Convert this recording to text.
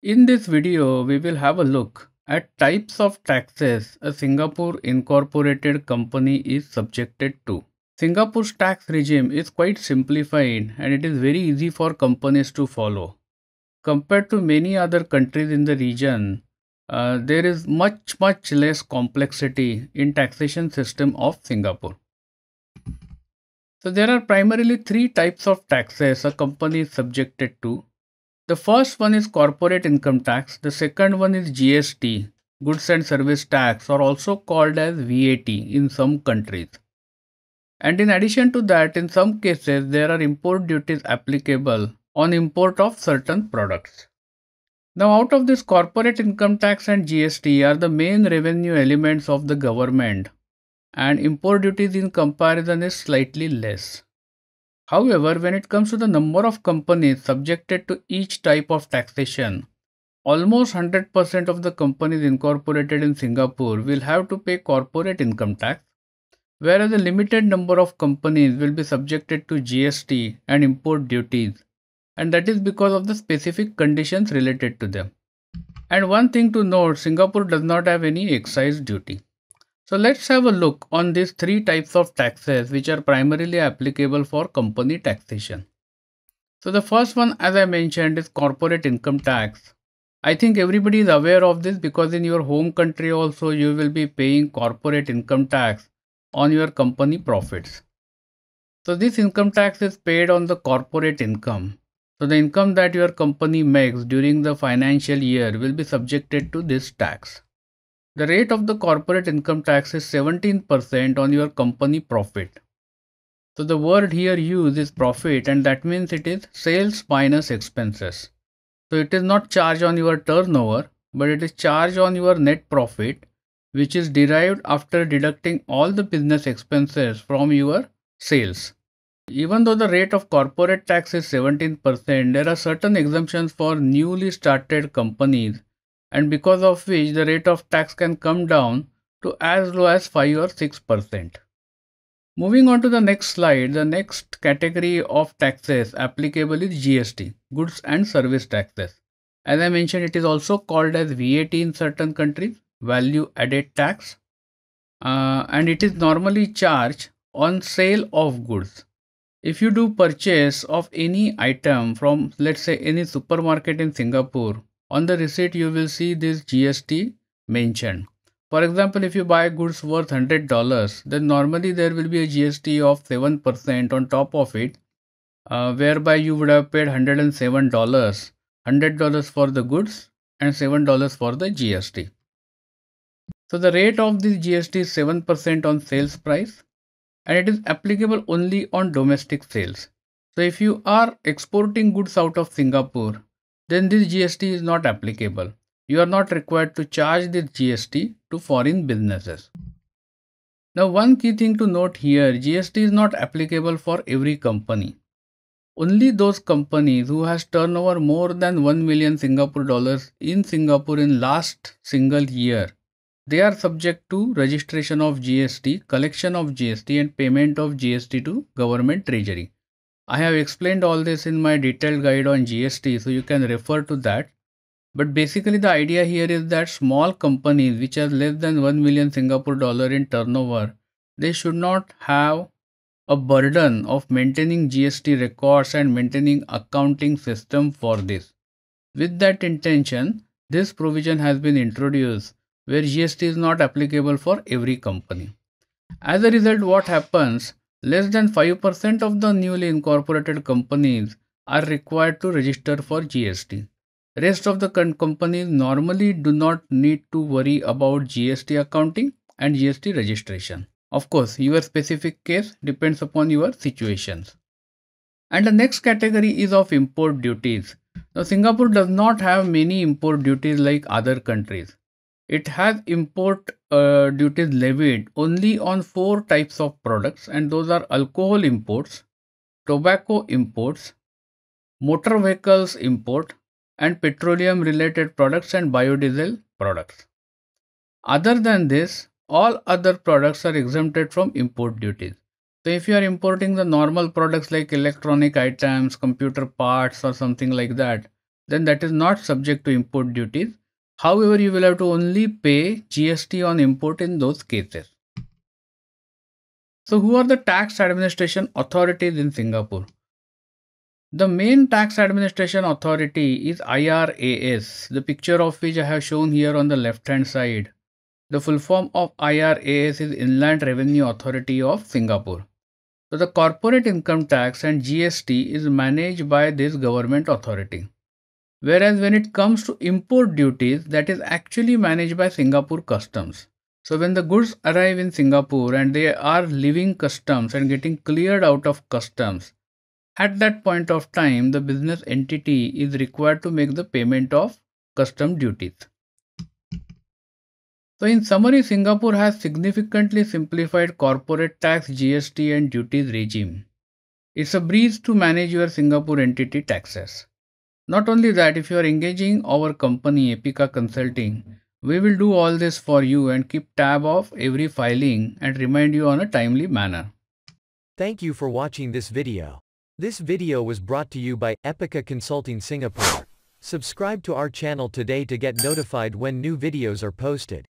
In this video, we will have a look at types of taxes a Singapore incorporated company is subjected to. Singapore's tax regime is quite simplified and it is very easy for companies to follow. Compared to many other countries in the region, there is much less complexity in taxation system of Singapore. So there are primarily three types of taxes a company is subjected to. The first one is corporate income tax, the second one is GST, goods and service tax, or also called as VAT in some countries. And in addition to that, in some cases, there are import duties applicable on import of certain products. Now, out of this, corporate income tax and GST are the main revenue elements of the government, and import duties in comparison is slightly less. However, when it comes to the number of companies subjected to each type of taxation, almost 100% of the companies incorporated in Singapore will have to pay corporate income tax, whereas a limited number of companies will be subjected to GST and import duties, and that is because of the specific conditions related to them. And one thing to note, Singapore does not have any excise duty. So let's have a look on these three types of taxes which are primarily applicable for company taxation. So the first one, as I mentioned, is corporate income tax. I think everybody is aware of this because in your home country also you will be paying corporate income tax on your company profits. So this income tax is paid on the corporate income. So the income that your company makes during the financial year will be subjected to this tax. The rate of the corporate income tax is 17% on your company profit. So the word here used is profit, and that means it is sales minus expenses. So it is not charged on your turnover, but it is charged on your net profit, which is derived after deducting all the business expenses from your sales. Even though the rate of corporate tax is 17%, there are certain exemptions for newly started companies, and because of which the rate of tax can come down to as low as 5 or 6%. Moving on to the next slide, the next category of taxes applicable is GST, goods and service taxes. As I mentioned, it is also called as VAT in certain countries, value added tax, and it is normally charged on sale of goods. If you do purchase of any item from, let's say, any supermarket in Singapore, on the receipt you will see this GST mentioned. For example, if you buy goods worth $100, then normally there will be a GST of 7% on top of it, whereby you would have paid $107, $100 for the goods and $7 for the GST. So the rate of this GST is 7% on sales price, and it is applicable only on domestic sales. So if you are exporting goods out of Singapore, then this GST is not applicable. You are not required to charge this GST to foreign businesses. Now, one key thing to note here, GST is not applicable for every company. Only those companies who has turnover more than 1 million Singapore dollars in Singapore in last single year, they are subject to registration of GST, collection of GST and payment of GST to government treasury. I have explained all this in my detailed guide on GST, so you can refer to that. But basically the idea here is that small companies which are less than 1 million Singapore dollar in turnover, they should not have a burden of maintaining GST records and maintaining accounting system for this. With that intention, this provision has been introduced where GST is not applicable for every company. As a result, what happens? Less than 5% of the newly incorporated companies are required to register for GST. Rest of the companies normally do not need to worry about GST accounting and GST registration. Of course, your specific case depends upon your situations. And the next category is of import duties. Now, Singapore does not have many import duties like other countries. It has import duties levied only on four types of products, and those are alcohol imports, tobacco imports, motor vehicles import, and petroleum related products and biodiesel products. Other than this, all other products are exempted from import duties. So if you are importing the normal products like electronic items, computer parts or something like that, then that is not subject to import duties. However, you will have to only pay GST on import in those cases. So, who are the tax administration authorities in Singapore? The main tax administration authority is IRAS, the picture of which I have shown here on the left hand side. The full form of IRAS is Inland Revenue Authority of Singapore. So the corporate income tax and GST is managed by this government authority. Whereas when it comes to import duties, that is actually managed by Singapore Customs. So when the goods arrive in Singapore and they are leaving customs and getting cleared out of customs, at that point of time, the business entity is required to make the payment of custom duties. So in summary, Singapore has significantly simplified corporate tax, GST and duties regime. It's a breeze to manage your Singapore entity taxes. Not only that, if you are engaging our company Epica Consulting, we will do all this for you and keep tab of every filing and remind you on a timely manner. Thank you for watching this video. This video was brought to you by Epica Consulting Singapore. Subscribe to our channel today to get notified when new videos are posted.